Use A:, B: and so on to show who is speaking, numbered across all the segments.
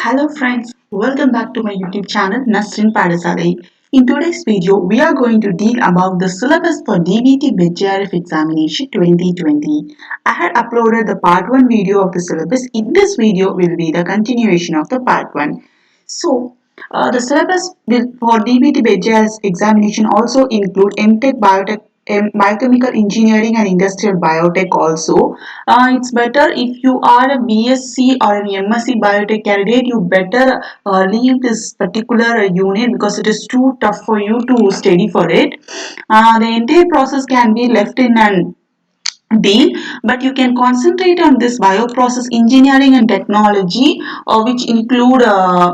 A: Hello friends, welcome back to my YouTube channel Nasrin Padasalai. In today's video, we are going to deal about the syllabus for DBT BJRF examination 2020. I had uploaded the part 1 video of the syllabus. In this video will be the continuation of the part 1. The syllabus for DBT BJRF examination also include MTech Biotech biochemical engineering and industrial biotech also. It's better if you are a BSc or an MSc biotech candidate, you better leave this particular unit because it is too tough for you to study for it. The entire process can be left in an deal, but you can concentrate on this bioprocess engineering and technology, which include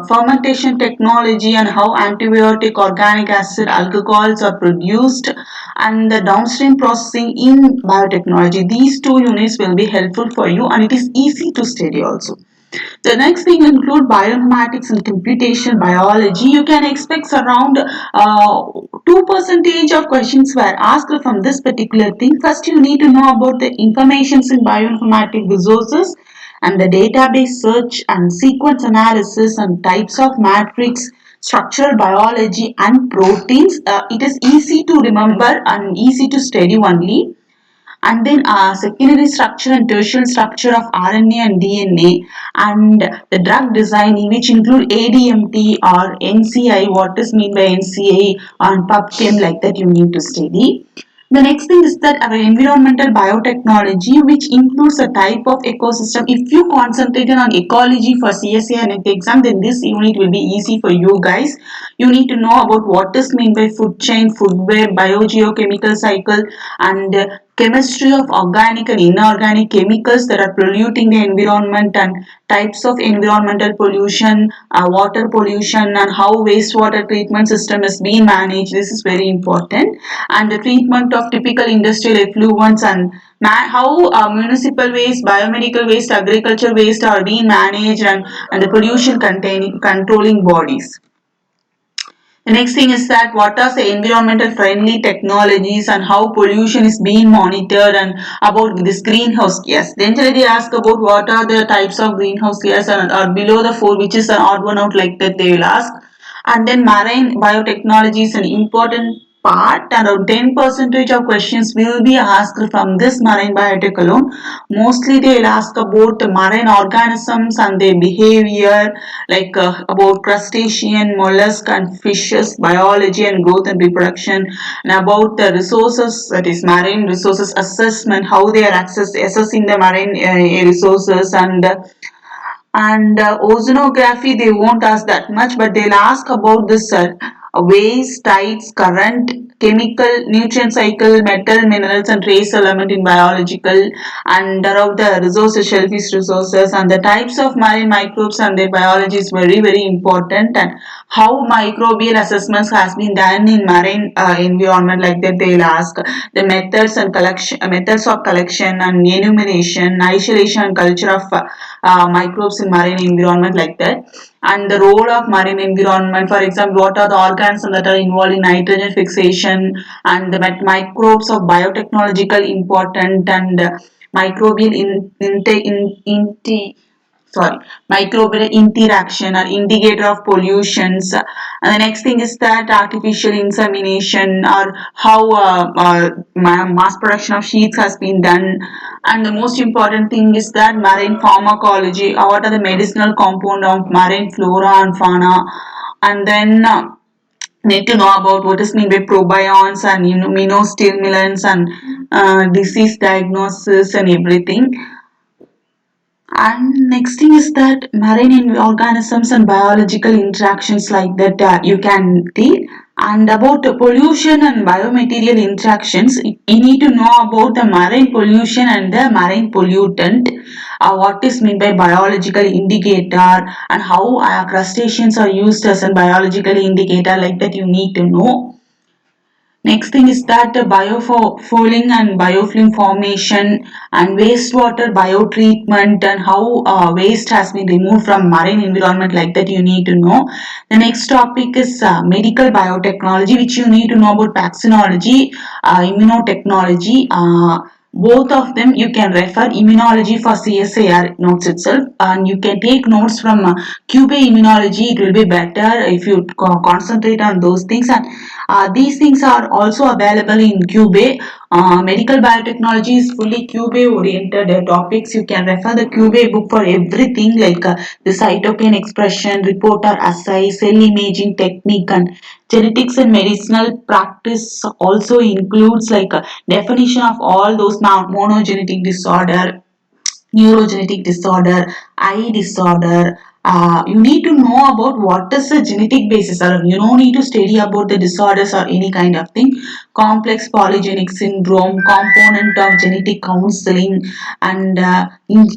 A: fermentation technology and how antibiotic, organic acid, alcohols are produced, and the downstream processing in biotechnology. These two units will be helpful for you, and it is easy to study also. The next thing include bioinformatics and computational biology. You can expect around 2% of questions were asked from this particular thing. First, you need to know about the informations in bioinformatic resources and the database search and sequence analysis and types of matrix, structural biology and proteins. It is easy to remember and easy to study only. And then secondary structure and tertiary structure of RNA and DNA, and the drug design, which include ADMT or NCI. What is mean by NCI and PubChem, like that you need to study. The next thing is that our environmental biotechnology, which includes a type of ecosystem. If you concentrated on ecology for CSA and exam, then this unit will be easy for you guys. You need to know about what is meant by food chain, food web, biogeochemical cycle, and chemistry of organic and inorganic chemicals that are polluting the environment, and types of environmental pollution, water pollution, and how wastewater treatment system is being managed. This is very important. And the treatment of typical industrial effluents, and how municipal waste, biomedical waste, agriculture waste are being managed, and the pollution containing controlling bodies. The next thing is that what are the environmental friendly technologies and how pollution is being monitored, and about this greenhouse gas. Then they ask about what are the types of greenhouse gas, and or below the four, which is an odd one out, like that they will ask. And then marine biotechnology is an important part. Around 10% of questions will be asked from this marine biotech alone. Mostly they will ask about the marine organisms and their behavior, like about crustacean, mollusk and fishes, biology and growth and reproduction, and about the resources, that is marine resources assessment, how they are assessing the marine resources, and oceanography they won't ask that much, but they'll ask about this waste, tides, current, chemical, nutrient cycle, metal, minerals and trace element in biological, and about the resources, shellfish resources, and the types of marine microbes and their biology is very important, and how microbial assessments has been done in marine environment, like that they'll ask the methods and collection, methods of collection and enumeration, isolation and culture of microbes in marine environment, like that. And the role of marine environment, for example, what are the organisms that are involved in nitrogen fixation, and the microbes of biotechnological important, and microbial sorry, microbial interaction or indicator of pollutions. And the next thing is that artificial insemination, or how mass production of sheets has been done. And the most important thing is that marine pharmacology, what are the medicinal compound of marine flora and fauna. And then need to know about what is mean by probionts and immunostimulants, and disease diagnosis and everything. And next thing is that marine organisms and biological interactions, like that you can deal. And about the pollution and biomaterial interactions, you need to know about the marine pollution and the marine pollutant, what is meant by biological indicator, and how crustaceans are used as a biological indicator, like that you need to know. Next thing is that the biofouling and biofilm formation, and wastewater biotreatment, and how waste has been removed from marine environment, like that you need to know. The next topic is medical biotechnology, which you need to know about vaccinology, immunotechnology, both of them you can refer immunology for CSIR notes itself, and you can take notes from QA immunology. It will be better if you concentrate on those things, and these things are also available in QA. Medical biotechnology is fully QA oriented topics. You can refer the QA book for everything, like the cytokine expression, reporter assay, cell imaging technique, and genetics and medicinal practice also includes like a definition of all those monogenetic disorder, neurogenetic disorder, eye disorder. You need to know about what is the genetic basis, or you don't need to study about the disorders or any kind of thing. Complex polygenic syndrome, component of genetic counseling, and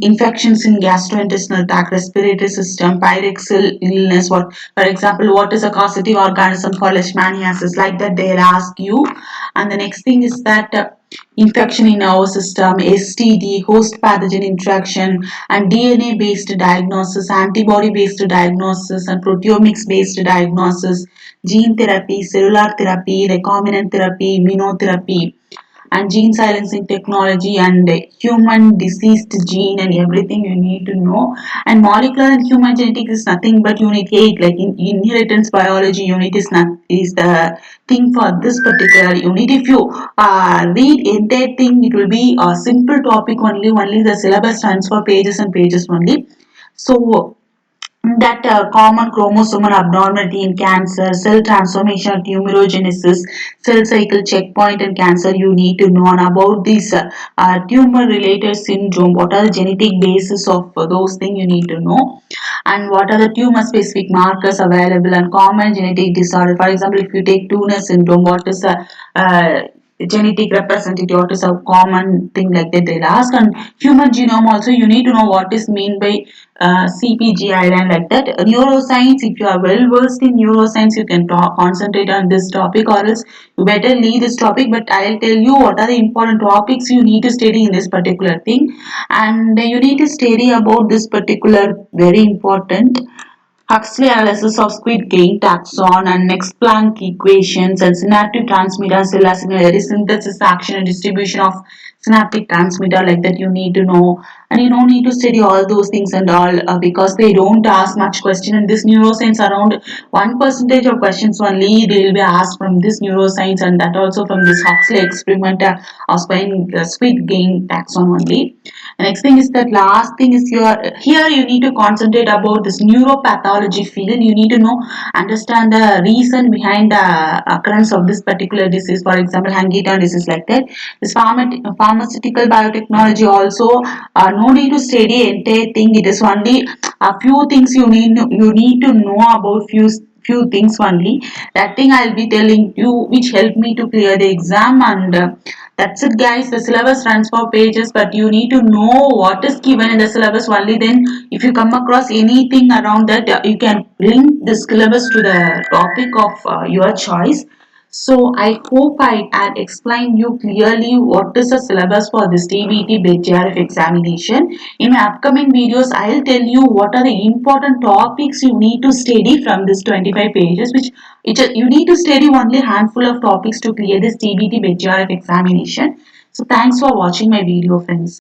A: infections in gastrointestinal tract, respiratory system, pyrexial illness. What, for example, what is a causative organism for leishmaniasis? Like that, they'll ask you. And the next thing is that. Infection in our system, STD, host pathogen interaction, and DNA based diagnosis, antibody based diagnosis, and proteomics based diagnosis, gene therapy, cellular therapy, recombinant therapy, immunotherapy, and gene silencing technology, and human deceased gene, and everything you need to know. And molecular and human genetics is nothing but unit 8, like in inheritance biology unit is not is the thing for this particular unit. If you read entire thing, it will be a simple topic only the syllabus stands for pages and pages only. So that common chromosomal abnormality in cancer, cell transformation, tumorigenesis, cell cycle checkpoint in cancer, you need to know. And about this tumor related syndrome, what are the genetic basis of those things you need to know, and what are the tumor specific markers available, and common genetic disorder. For example, if you take Turner syndrome, what is a genetic representative, what is a common thing, like that they'll ask. And human genome also, you need to know what is mean by CPGI, and like that. Neuroscience, if you are well versed in neuroscience, you can concentrate on this topic, or else you better leave this topic. But I'll tell you what are the important topics you need to study in this particular thing, and you need to study about this particular very important Huxley analysis of squid game taxon, and next Planck equations, and synaptic transmitter, cell assembly, synthesis, action, and distribution of synaptic transmitter, like that you need to know. And you don't need to study all those things and all, because they don't ask much question in this neuroscience. Around 1% of questions only they will be asked from this neuroscience, and that also from this Huxley experiment of squid game taxon only. The next thing is that last thing is here you need to concentrate about this neuropathology field. You need to know, understand the reason behind the occurrence of this particular disease. For example, Huntington disease, like that. This pharmaceutical biotechnology also, no need to study entire thing. It is only a few things you need to know about few things only. That thing I'll be telling you, which helped me to clear the exam. And that's it, guys. The syllabus runs for pages, but you need to know what is given in the syllabus only. Then if you come across anything around that, you can link the syllabus to the topic of your choice. So I hope I had explained you clearly what is the syllabus for this TBT BJRF examination. In my upcoming videos, I'll tell you what are the important topics you need to study from this 25 pages, which you need to study only a handful of topics to clear this TBT BJRF examination. So thanks for watching my video, friends.